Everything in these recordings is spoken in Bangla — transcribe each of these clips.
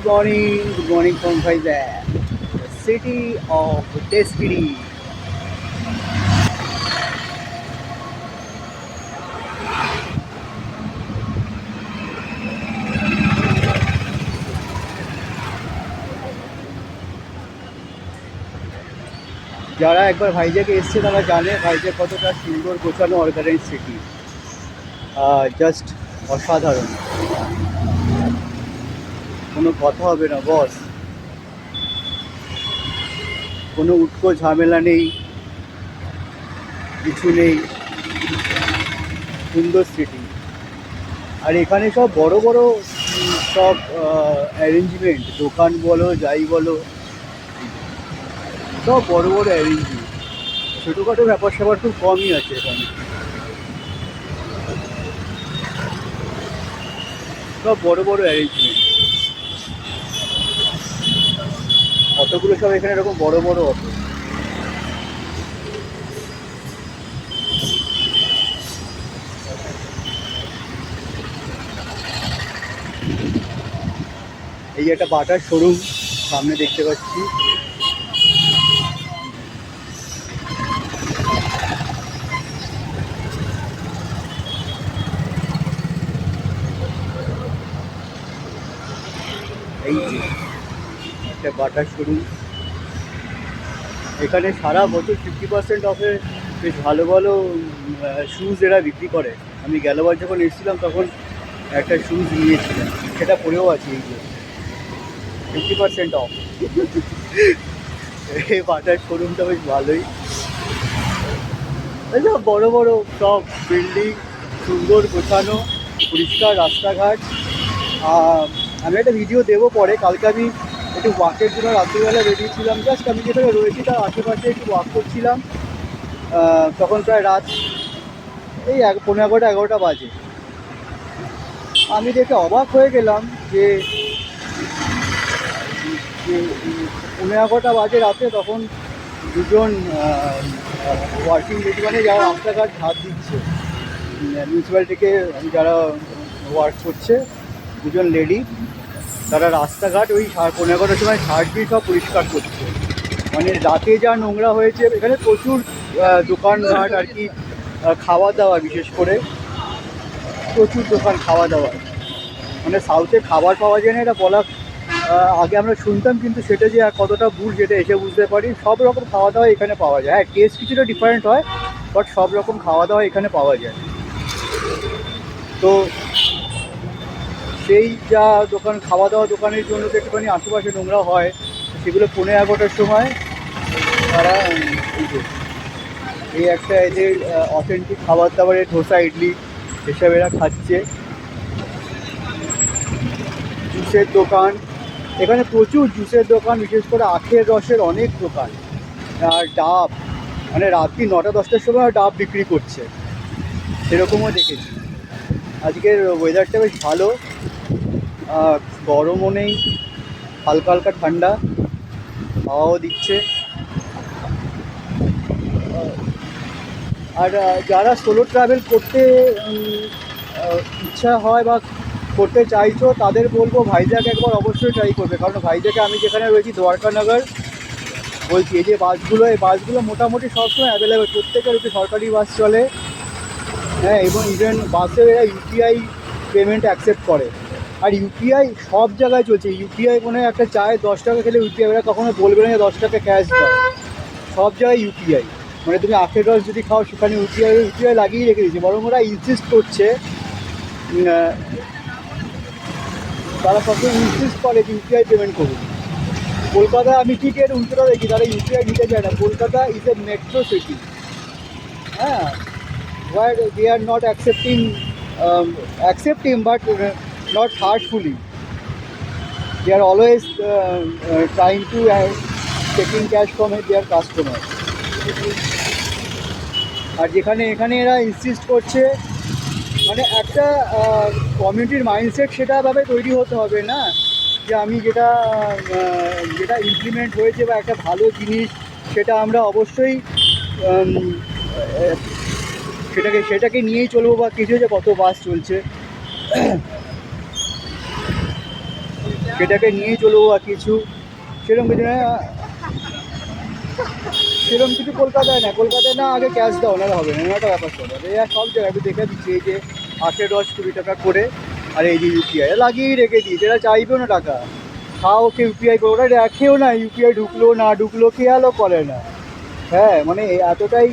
Good morning from Vizag, the city of destiny. যারা একবার ভাইজ্যাগে এসছে তারা জানে ভাইজ্যাগ কতটা সুন্দর গোছানো অর্গানাইজ সিটি। জাস্ট অসাধারণ, কোনো কথা হবে না বস। কোনো উটকো ঝামেলা নেই, কিছু নেই, সুন্দর সিটি। আর এখানে সব বড় বড় সব অ্যারেঞ্জমেন্ট, দোকান বলো যাই বলো, সব বড় বড় অ্যারেঞ্জমেন্ট। ছোটোখাটো ব্যাপার স্যাপার খুব কমই আছে এখানে, সব বড় বড় অ্যারেঞ্জমেন্ট। অটোগুলো সব এখানে এরকম বড় বড় অটো। এই একটা বাটার শোরুম সামনে দেখতে পাচ্ছি। এই যে একটা বাটার শোরুম, এখানে সারা বছর 50% অফে বেশ ভালো ভালো শ্যুজ এরা বিক্রি করে। আমি গেলবার যখন এসেছিলাম তখন একটা শ্যুজ নিয়েছিলাম, সেটা পরেও আছে। এই যে 50% অফ। এই বাটার শোরুমটা বেশ ভালোই। সব বড় বড় সব বিল্ডিং, সুন্দর গোছানো, পরিষ্কার রাস্তাঘাট। আমি একটা ভিডিও দেবো পরে। কালকে আমি একটু ওয়াকের জন্য রাত্রিবেলা বেরিয়েছিলাম, জাস্ট আমি যেখানে রয়েছি তার আশেপাশে একটু ওয়াক করছিলাম। তখন প্রায় রাত এই 11:15 বাজে। আমি দেখে অবাক হয়ে গেলাম যে 11:15 বাজে রাতে, তখন দুজন ওয়ার্কিং লেডি, মানে যারা রাস্তাঘাট ঝাড় দিচ্ছে, মিউনিসিপ্যালিটিকে যারা ওয়ার্ক করছে, দুজন লেডি, তারা রাস্তাঘাট ওই 11:15 সময় ঝাড় দিয়ে সব পরিষ্কার করছে। মানে রাতে যা নোংরা হয়েছে এখানে, প্রচুর দোকানঘাট আর কি, খাওয়া দাওয়া বিশেষ করে প্রচুর দোকান খাওয়া দাওয়া। মানে সাউথে খাবার পাওয়া যায় না এটা বলা আগে আমরা শুনতাম, কিন্তু সেটা যে কতটা ভুল যেটা এসে বুঝতে পারি। সব রকম খাওয়া দাওয়া এখানে পাওয়া যায়। হ্যাঁ, টেস্ট কিছুটা ডিফারেন্ট হয়, বাট সব রকম খাওয়া দাওয়া এখানে পাওয়া যায়। তো সেই যা দোকান, খাওয়া দাওয়া দোকানের জন্য তো একটুখানি আশেপাশে নোংরা হয়, সেগুলো 11:15 সময় তারা এই একটা এদের অথেন্টিক খাবার দাবারের ধোসা ইডলি এসব এরা খাচ্ছে। জুসের দোকান, এখানে প্রচুর জুসের দোকান, বিশেষ করে আখের রসের অনেক দোকান। আর ডাব, মানে রাত্রি 9টা-10টার সময় ডাব বিক্রি করছে, সেরকমও দেখেছি। আজকের ওয়েদারটা বেশ ভালো, গরমও নেই, হালকা হালকা ঠান্ডা, হাওয়াও দিচ্ছে। আর যারা সোলো ট্রাভেল করতে ইচ্ছা হয় বা করতে চাইছো, তাদের বলবো ভাইজ্যাগ একবার অবশ্যই ট্রাই করবে। কারণ ভাইজ্যাগে আমি যেখানে রয়েছি, দ্বারকানগর বলছি, এই যে বাসগুলো, এই বাসগুলো মোটামুটি সবসময় অ্যাভেলেবেল, প্রত্যেকের একটি সরকারি বাস চলে। হ্যাঁ, এবং ইভেন বাসেও এরা ইউপিআই পেমেন্ট অ্যাকসেপ্ট করে। আর ইউপিআই সব জায়গায় চলছে। ইউপিআই কোনো একটা চায় 10 টাকা খেলে ইউপিআই, এরা কখনো বলবে না যে 10 টাকা ক্যাশ দাও। সব জায়গায় ইউপিআই। মানে তুমি আখের রস যদি খাও, সেখানে ইউপিআই লাগিয়ে রেখে দিয়েছে। বরং ওরা ইনসিস্ট করছে, তারা সবসময় ইনসিস্ট করে যে ইউপিআই পেমেন্ট করুন। কলকাতা আমি ঠিক এর উল্টোটা দেখি, তারা ইউপিআই নিতে চায় না। Kolkata is a metro city. হ্যাঁ, where they are not accepting but not heartfully. They are always trying to taking cash from their customers. আর যেখানে এখানে এরা ইনসিস্ট করছে, মানে একটা কমিউনিটির মাইন্ডসেট সেটাভাবে তৈরি হতে হবে না, যে আমি যেটা ইমপ্লিমেন্ট হয়েছে বা একটা ভালো জিনিস, সেটা আমরা অবশ্যই সেটাকে নিয়েই চলবো। বা কিছু যে কত বাস চলছে, সেটাকে নিয়ে চলবো বা কিছু, সেরকম কিছু না, সেরকম কিছু কলকাতায় না, কলকাতায় না আগে ক্যাশ দাও না হবে না, একটা ব্যাপার স্যাপার এই আর সব জায়গায় আমি দেখে দিচ্ছি এই যে 8-10-20 টাকা করে, আর এই যে ইউপিআই লাগিয়েই রেখে দিয়েছে, এরা চাইবেও না টাকা, খাও কে ইউপিআই করে, ওরা রাখেও না ইউপিআই ঢুকলো না ঢুকলো খেয়ালও করে না। হ্যাঁ মানে এতটাই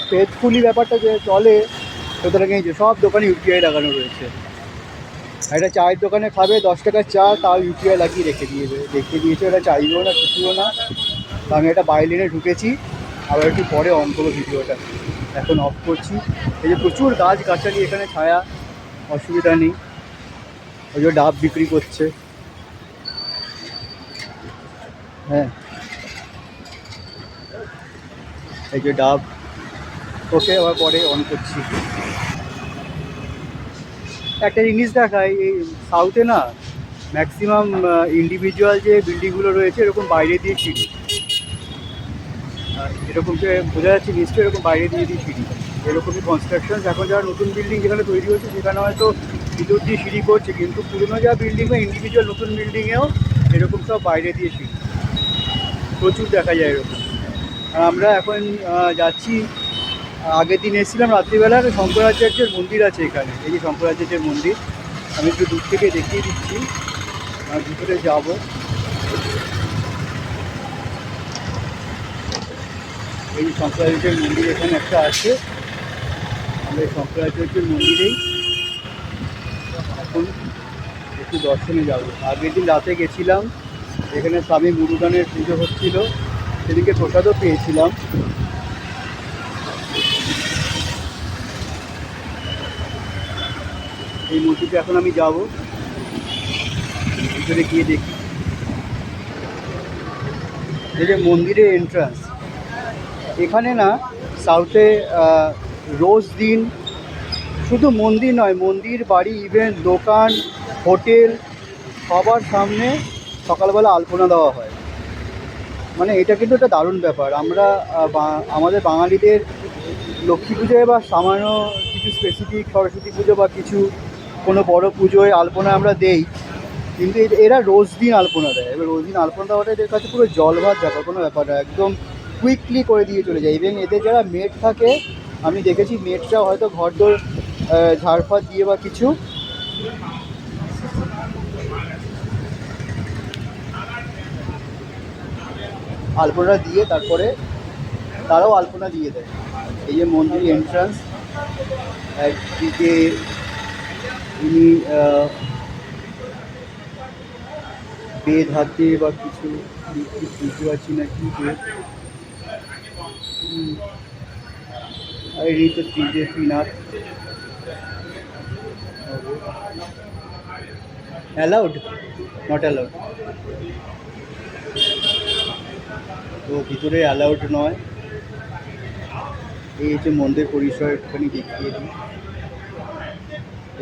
ফেথফুলি ব্যাপারটা যে চলে, সুতরাং এই যে সব দোকানে ইউপিআই লাগানো রয়েছে। একটা চায়ের দোকানে খাবে 10 টাকার চা, তাও ইউপিআই লাগিয়ে রেখে দিয়েছে, ওরা চাইবেও না কিছুও না। তো আমি একটা বাইলেনে ঢুকেছি, আবার একটু পরে অন করবো ভিডিওটা, এখন অফ করছি। এই যে প্রচুর গাছগাছালি এখানে, ছায়া, অসুবিধা নেই। ওই যে ডাব বিক্রি করছে, হ্যাঁ এই যে ডাব। ওকে আবার পরে অন করছি। একটা জিনিস দেখায়, এই সাউথে না ম্যাক্সিমাম ইন্ডিভিজুয়াল যে বিল্ডিংগুলো রয়েছে এরকম বাইরে দিয়ে সিঁড়ি, এরকম যে বোঝা যাচ্ছে নিশ্চয়ই এরকম বাইরে দিয়ে সিঁড়ি, এরকমই কনস্ট্রাকশন। এখন যারা নতুন বিল্ডিং যেখানে তৈরি হচ্ছে সেখানে হয়তো ভিতর দিয়ে সিঁড়ি করছে, কিন্তু পুরোনো যা বিল্ডিং বা ইন্ডিভিজুয়াল নতুন বিল্ডিংয়েও এরকম সব বাইরে দিয়ে সিঁড়ি প্রচুর দেখা যায় এরকম। আর আমরা এখন যাচ্ছি, আগের দিন এসেছিলাম রাত্রিবেলা, শঙ্করাচার্যের মন্দির আছে এখানে, এই যে শঙ্করাচার্যের মন্দির, আমি একটু দূর থেকে দেখিয়ে দিচ্ছি, ভিতরে যাব। এই যে শঙ্করাচার্যের মন্দির এখানে একটা আছে, আমরা এই শঙ্করাচার্যের মন্দিরেই এখন একটু দর্শনে যাব। আগের দিন রাতে গেছিলাম, এখানে স্বামী মুরুগানের পুজো হচ্ছিল, সেদিকে প্রসাদও পেয়েছিলাম। এই মন্দিরটা এখন আমি যাব, ভিতরে গিয়ে দেখি। এই যে মন্দিরের এন্ট্রান্স, এখানে না সাউথে রোজ দিন শুধু মন্দির নয়, মন্দির, বাড়ি, ইভেন্ট, দোকান, হোটেল, সবার সামনে সকালবেলা আলপনা দেওয়া হয়। মানে এটা কিন্তু একটা দারুণ ব্যাপার। আমরা আমাদের বাঙালিদের লক্ষ্মী পুজোয় বা সামান্য কিছু স্পেসিফিক সরস্বতী পুজো বা কিছু কোনো বড় পুজোয় আলপনা আমরা দেই, কিন্তু এরা রোজ দিন আলপনা দেয়। এবার রোজ দিন আলপনা দেওয়াটা এদের কাছে পুরো জল ভাত ব্যাপার, কোনো ব্যাপার না, একদম কুইকলি করে দিয়ে চলে যায়। ইভেন এদের যারা মেড থাকে, আমি দেখেছি মেডরা হয়তো ঘরদোর ঝাড়ফাড় দিয়ে বা কিছু আলপনা দিয়ে তারপরে তারাও আলপনা দিয়ে দেয়। এই যে মন্দির এন্ট্রান্স, একদিকে উনি বেদ হাতে বা কিছু বুঝতে পারছি না কি বেদ, আর এই তো ত্রিজে পিনার অ্যালাউড, নট অ্যালাউড, তো ভিতরে অ্যালাউড নয়। এই হচ্ছে মন্দির পরিসর, একটুখানি দেখিয়ে দিই।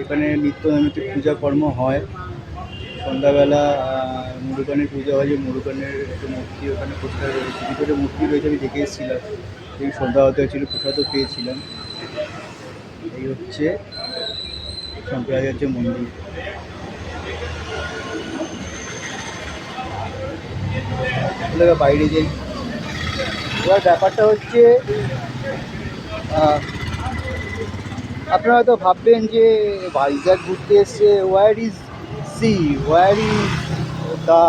এখানে নিত্য নৈমিত্তিক পূজাকর্ম হয়। সন্ধ্যাবেলা মুরুগানের পূজা হয়, যে মুরুগানের একটা মূর্তি ওখানে পোস্টার রয়েছে, ভিতরে মূর্তি রয়েছে, আমি দেখে এসেছিলাম। এই সন্ধ্যা হতে হচ্ছিল, প্রসাদও পেয়েছিলাম। এই হচ্ছে শঙ্করাচার্য মন্দির। বাইরে যাই। এবার ব্যাপারটা হচ্ছে, আপনারা হয়তো ভাববেন যে ভাইজ্যাক ঘুরতে এসছে, where is sea, where is the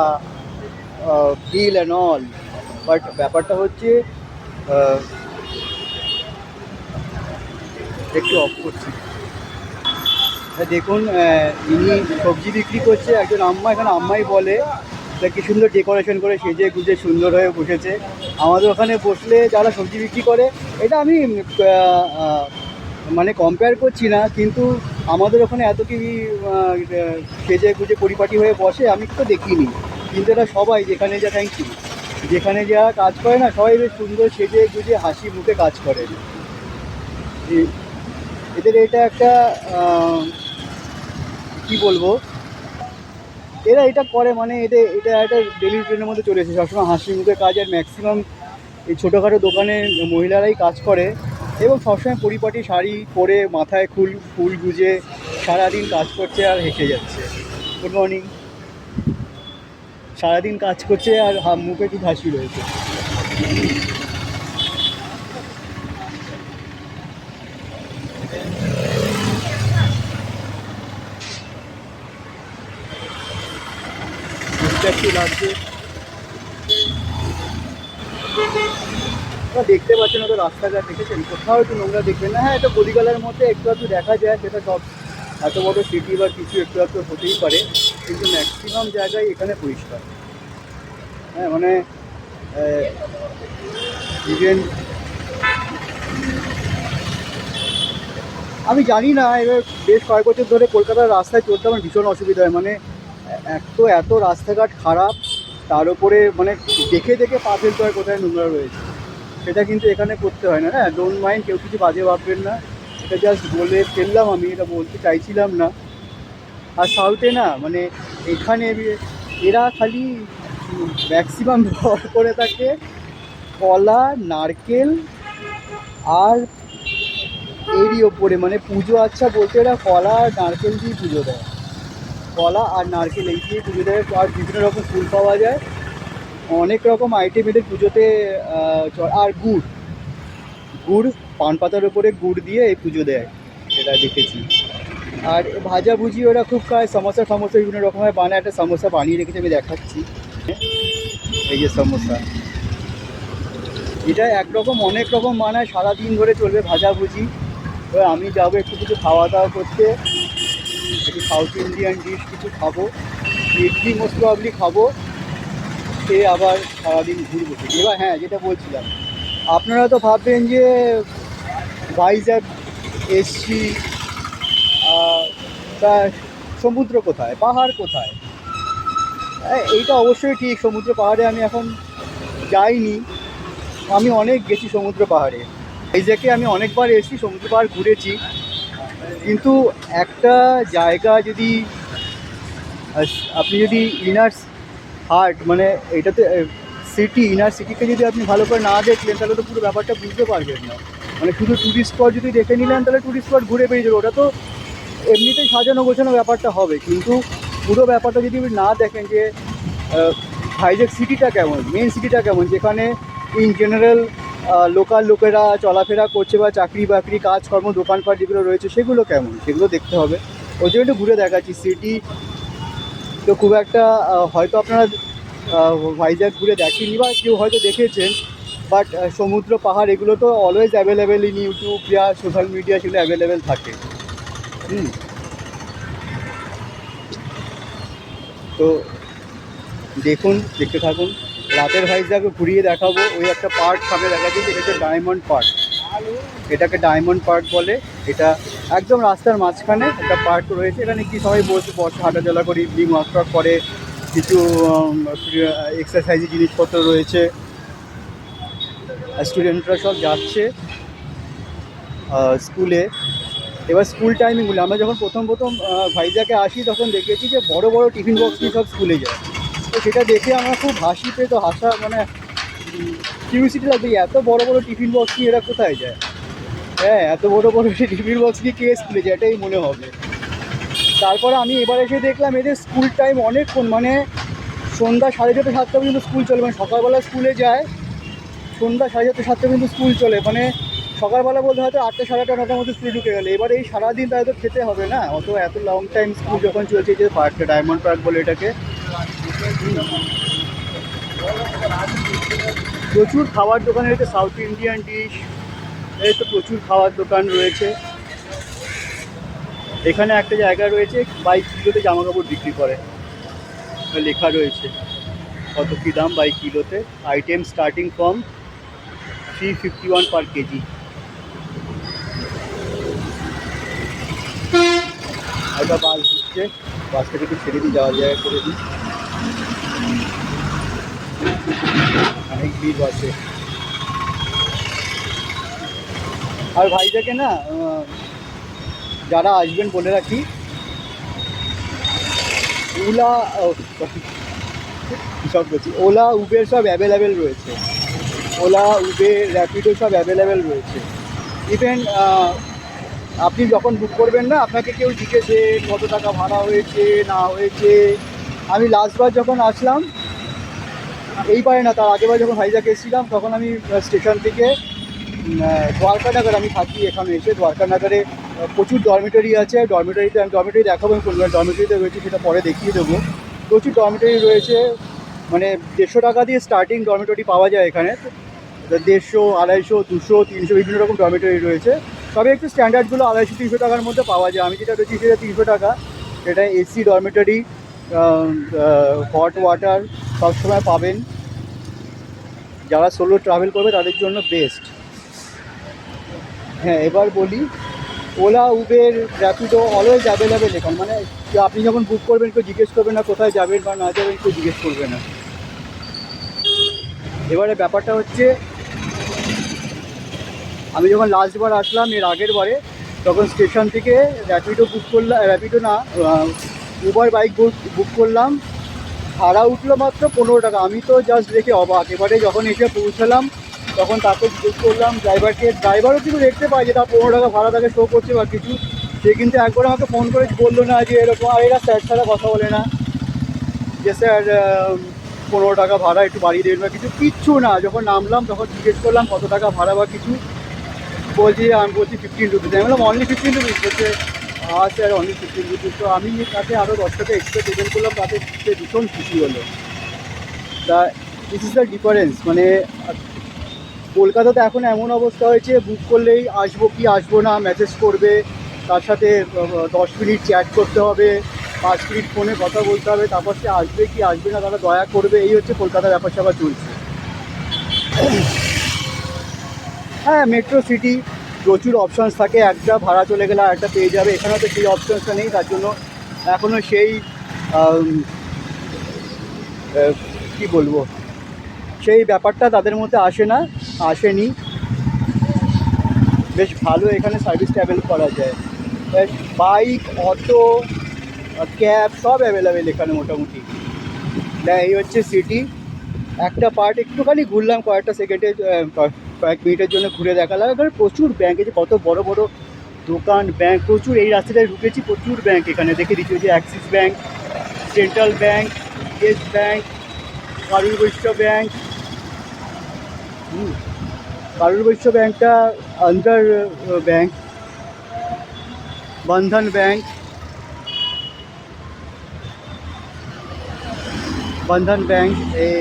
hill and all, but ব্যাপারটা হচ্ছে, একটু অফ করছি। দেখুন ইনি সবজি বিক্রি করছে, একজন আম্মা, এখানে আম্মাই বলে, তা কি সুন্দর ডেকোরেশন করে সেজে গুজে সুন্দর হয়ে বসেছে। আমাদের ওখানে বসলে যারা সবজি বিক্রি করে, এটা আমি মানে কম্পেয়ার করছি না, কিন্তু আমাদের ওখানে এত কি সেজে গুজে পরিপাটি হয়ে বসে আমি তো দেখিনি। কিন্তু এটা সবাই যেখানে যা, থ্যাংক ইউ, যেখানে যা কাজ করে না, সবাই বেশ সুন্দর সেজে গুজে হাসি মুখে কাজ করে। এদের এটা একটা কি বলবো, এরা এটা করে মানে এটা একটা ডেলি রুটিনের মধ্যে চলে এসেছে, সবসময় হাসি মুখে কাজ। আর ম্যাক্সিমাম এই ছোটোখাটো দোকানে মহিলারাই কাজ করে, এবং সবসময় পরিপাটি শাড়ি পরে মাথায় ফুল গুজে সারাদিন কাজ করছে আর হেসে যাচ্ছে। Good morning. সারাদিন কাজ করছে আর মুখে কি হাসি রয়েছে। একটু লাগছে, দেখতে পাচ্ছেন তো রাস্তাঘাট দেখেছেন, কোথাও একটু নোংরা দেখবেন না। হ্যাঁ, এটা গলিগালার মধ্যে একটু একটু দেখা যায়, সেটা সব এত বড় সিটি বা কিছু একটু একটু হতেই পারে, কিন্তু ম্যাক্সিমাম জায়গায় এখানে পরিষ্কার। হ্যাঁ মানে ইভেন আমি জানি না, এবার বেশ কয়েক বছর ধরে কলকাতার রাস্তায় চলতে আমার ভীষণ অসুবিধা হয়। মানে এক তো এত রাস্তাঘাট খারাপ, তার উপরে মানে দেখে দেখে পা ফেলতে হয় কোথায় নোংরা রয়েছে। সেটা কিন্তু এখানে করতে হয় না। হ্যাঁ, ডোন্ট মাইন্ড, কেউ কিছু বাজে ভাববেন না, এটা জাস্ট বলে ফেললাম, আমি এটা বলতে চাইছিলাম না। আর সাউথে না মানে এখানে এরা খালি ম্যাক্সিমাম ব্যবহার করে থাকে কলা, নারকেল আর এরই ওপরে, মানে পুজো আচ্ছা বলতে এরা কলা আর নারকেল দিয়ে পুজো দেয়। কলা আর নারকেল এই দিয়ে পুজো দেয়। আর বিভিন্ন রকম ফুল পাওয়া যায়, অনেক রকম আইটেম এদের পুজোতে। আর গুড় গুড় পান পাতার উপরে গুড় দিয়ে এই পুজো দেয়, এটা দেখেছি। আর ভাজাভুজি ওরা খুব খায়, সমোসা ফমোসা বিভিন্ন রকমের বানায়। একটা সমোসা বানিয়ে রেখেছে, আমি দেখাচ্ছি। এই যে সমোসা, এটা একরকম অনেক রকম বানায়, সারাদিন ধরে চলবে ভাজাভুজি। এবার আমি যাবো একটু কিছু খাওয়া দাওয়া করতে, একটু সাউথ ইন্ডিয়ান ডিশ কিছু খাবো, ইডলি মোস্ট প্রবলি খাবো, খেয়ে আবার সারাদিন ঘুরবো। এবার হ্যাঁ, যেটা বলছিলাম, আপনারা তো ভাববেন যে ভাইজ্যাগ এসছি, তা সমুদ্র কোথায়, পাহাড় কোথায়? এইটা অবশ্যই ঠিক, সমুদ্র পাহাড়ে আমি এখন যাইনি। আমি অনেক গেছি সমুদ্র পাহাড়ে, ভাইজ্যাগে আমি অনেকবার এসেছি, সমুদ্র পাহাড় ঘুরেছি। কিন্তু একটা জায়গা যদি আপনি যদি ইনার হার্ট মানে এটাতে সিটি, ইনার সিটিকে যদি আপনি ভালো করে না দেখলেন, তাহলে তো পুরো ব্যাপারটা বুঝতে পারবেন না। মানে শুধু ট্যুরিস্ট স্পট যদি দেখে নিলেন, তাহলে ট্যুরিস্ট স্পট ঘুরে বেরিয়ে যাবে, ওটা তো এমনিতেই সাজানো গোছানো ব্যাপারটা হবে। কিন্তু পুরো ব্যাপারটা যদি আপনি না দেখেন যে ভাইজ্যাগ সিটিটা কেমন, মেন সিটিটা কেমন, যেখানে ইন জেনারেল লোকাল লোকেরা চলাফেরা করছে বা চাকরি বাকরি কাজকর্ম দোকানপাট যেগুলো রয়েছে সেগুলো কেমন, সেগুলো দেখতে হবে। ওই জন্য একটু ঘুরে দেখাচ্ছি। সিটি তো খুব একটা হয়তো আপনারা ভাইজ্যাগ ঘুরে দেখেননি বা কেউ হয়তো দেখেছেন, বাট সমুদ্র পাহাড় এগুলো তো অলওয়েজ অ্যাভেলেবেল ইন ইউটিউব বা সোশ্যাল মিডিয়া, সেগুলো অ্যাভেলেবেল থাকে। তো দেখুন, দেখতে থাকুন। রাতের ভাইজ্যাগকে ঘুরিয়ে দেখাবো। ওই একটা পার্ক সামনে দেখা যাচ্ছে, এটা হচ্ছে ডায়মন্ড পার্ক, এটাকে ডায়মন্ড পার্ক বলে। এটা একদম রাস্তার মাঝখানে একটা পার্ক রয়েছে। এখানে কি সবাই বসে হাঁটাচলা করে, ইভিনিং ওয়াক করে, কিছু এক্সারসাইজের জিনিসপত্র রয়েছে। স্টুডেন্টরা সব যাচ্ছে স্কুলে। এবার স্কুল টাইমিংগুলো, আমরা যখন প্রথম ভাইজ্যাগে আসি তখন দেখেছি যে বড় বড় টিফিন বক্স নিয়ে সব স্কুলে যায়। তো সেটা দেখে আমার খুব হাসি পেতো, হাসা মানে কিউরিওসিটি লাগবে, এত বড় বড় টিফিন বক্স নিয়ে এরা কোথায় যায়। হ্যাঁ, এত বড় বড় টিফিন বক্স নিয়ে কে স্কুলে যায়, এটাই মনে হবে। তারপরে আমি এবার এসে দেখলাম এদের স্কুল টাইম অনেকক্ষণ, মানে সন্ধ্যা 6:30 7টা পর্যন্ত স্কুল চলে। মানে সকালবেলা স্কুলে যায়, সন্ধ্যা 6:30 7টা পর্যন্ত স্কুল চলে। মানে সকালবেলা বলতে হয়তো 8টা 8:30 9টার মধ্যে স্কুলে ঢুকে গেলে, এবার এই সারাদিন তাদের তো খেতে হবে না, এত লং টাইম স্কুল যখন চলছে। যে পার্কটা ডায়মন্ড পার্ক বলে এটাকে, প্রচুর খাবার দোকান রয়েছে, সাউথ ইন্ডিয়ান ডিশ, এই তো প্রচুর খাবার দোকান রয়েছে। এখানে একটা জায়গা রয়েছে বাই কিলোতে জামা কাপড় বিক্রি করে, লেখা রয়েছে কত কী দাম বাই কিলোতে। Item starting from 351 per KG. একটা বাস দিচ্ছে, বাসটাকে একটু ছেড়ে দিই, যাওয়া জায়গা করে দিই, অনেক ভিড় বাসে। আর ভাইজ্যাগে না যারা আসবেন বলে রাখি, সব বলছি, ওলা উবের সব অ্যাভেলেবেল রয়েছে। ওলা উবের র্যাপিডো সব অ্যাভেলেবেল রয়েছে। ইভেন আপনি যখন বুক করবেন না, আপনাকে কেউ জিজ্ঞেসে কত টাকা ভাড়া হয়েছে না হয়েছে। আমি লাস্টবার যখন আসলাম, এইবারে না তার আগেবার যখন হাইজ্যাক এসেছিলাম, তখন আমি স্টেশন থেকে দ্বারকানগর, আমি থাকি এখানে এসে দ্বারকানগরে প্রচুর ডরমিটরি আছে। ডরমিটরিতে আমি ডরমিটরি দেখাবো, আমি কোন ডরমিটরিতে রয়েছে সেটা পরে দেখিয়ে দেবো। প্রচুর ডরমিটরি রয়েছে, মানে 150 টাকা দিয়ে স্টার্টিং ডরমিটরি পাওয়া যায় এখানে। 150, 250, 200, 300 বিভিন্ন রকম ডরমিটরি রয়েছে। তবে একটু স্ট্যান্ডার্ডগুলো 250-300 টাকার মধ্যে পাওয়া যায়। আমি যেটা রয়েছি সেটা 300 টাকা। এটা এসি ডরমিটরি, হট ওয়াটার সবসময় পাবেন। যারা সোলো ট্রাভেল করবে তাদের জন্য বেস্ট। হ্যাঁ, এবার বলি, OLA, Uber, Rapido always available এখানে। মানে আপনি যখন বুক করবেন কেউ জিজ্ঞেস করবে না কোথায় যাবেন বা না যাবেন, কেউ জিজ্ঞেস করবে না। এবারে ব্যাপারটা হচ্ছে, আমি যখন লাস্টবার আসলাম এর আগের বারে, তখন স্টেশন থেকে র্যাপিডো বুক করলাম, র্যাপিডো না, উবার বাইক বুক করলাম। ভাড়া উঠলো মাত্র 15 টাকা। আমি তো জাস্ট দেখে অবাক। এবারে যখন এসে পৌঁছালাম, তখন তাকে জিজ্ঞেস করলাম ড্রাইভারকে, ড্রাইভারও কিন্তু দেখতে পাই যে তার 15 টাকা ভাড়া তাকে শো করছে বা কিছু। সে কিন্তু একবার আমাকে ফোন করে বললো না যে এরকম, আর এরা স্যার ছাড়া কথা বলে না যে স্যার 15 টাকা ভাড়া একটু বাড়িয়ে দেবেন বা কিছু, কিচ্ছু না। যখন নামলাম তখন জিজ্ঞেস করলাম কত টাকা ভাড়া বা কিছু, বলছি, আমি বলছি 15 রুপিস। আমি বললাম অনলি 15 রুপিস। বলছে হ্যাঁ স্যার অনলি 15 রুপিস। তো আমি তাকে আরও 10 টাকা এক্সট্রা পেমেন্ট করলাম, তাতে সে ভীষণ খুশি হলো। তা দিস ইজ দ্য ডিফারেন্স। মানে কলকাতাতে এখন এমন অবস্থা হয়েছে, বুক করলেই আসবো কি আসবো না মেসেজ করবে, তার সাথে 10 মিনিট চ্যাট করতে হবে, 5 মিনিট ফোনে কথা বলতে হবে, তারপর সে আসবে কি আসবে না তারা দয়া করবে। এই হচ্ছে কলকাতার ব্যাপার স্যাপার চলছে। হ্যাঁ, মেট্রো সিটি প্রচুর অপশানস থাকে, একটা ভাড়া চলে গেলে আর একটা পেয়ে যাবে। এখানে তো সেই অপশানসটা নেই, তার জন্য এখনও সেই কী বলবো, সেই ব্যাপারটা তাদের মধ্যে আসে না, আসেনি। বেশ ভালো এখানে সার্ভিস ট্রাভেল করা যায়। বাইক, অটো, ক্যাব সব অ্যাভেলেবেল এখানে মোটামুটি। এই হচ্ছে সিটি। একটা পার্ট একটুখানি ঘুরলাম, কয়েকটা সেকেন্ডে, কয়েক মিনিটের জন্য ঘুরে দেখালাম। এখানে প্রচুর ব্যাঙ্ক, এই যে কত বড় বড় দোকান, ব্যাঙ্ক প্রচুর। এই রাস্তাটায় ঢুকেছি, প্রচুর ব্যাঙ্ক এখানে দেখে দিচ্ছি। যে Axis bank, central bank, yes bank, কারুর বৈশ্য ব্যাঙ্ক। কারুর বৈশ্য ব্যাঙ্কটা আন্ডার ব্যাঙ্ক, বন্ধন ব্যাঙ্ক, বন্ধন ব্যাঙ্ক, এই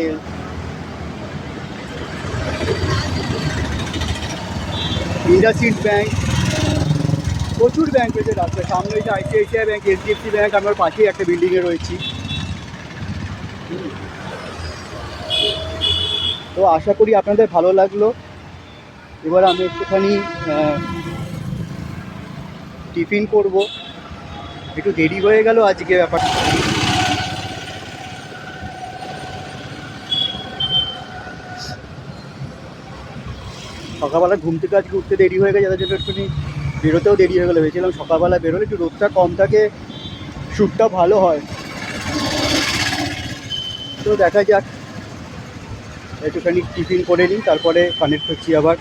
ইন্ডাসইন্ড ব্যাঙ্ক, প্রচুর ব্যাঙ্ক রয়েছে রাস্তায়। সামনে হচ্ছে আইসিআইসিআই ব্যাঙ্ক, এইচডিএফসি ব্যাঙ্ক, আমার পাশেই একটা বিল্ডিংয়ে রয়েছি। তো আশা করি আপনাদের ভালো লাগলো। এবার আমি একটুখানি টিফিন করব, একটু দেরি হয়ে গেল আজকে ব্যাপারটা। সকালবেলা ঘুম থেকে আজকে উঠতে দেরি হয়ে গেছে, যাদের জন্য একটুখানি বেরোতেও দেরি হয়ে গেলো। ভেবেছিলাম সকালবেলা বেরোলে একটু রোদটা কম থাকে, শ্যুটটা ভালো হয়। তো দেখা যাক, একটুখানি টিফিন করে নিই, তারপরে কানেক্ট হচ্ছি আবার।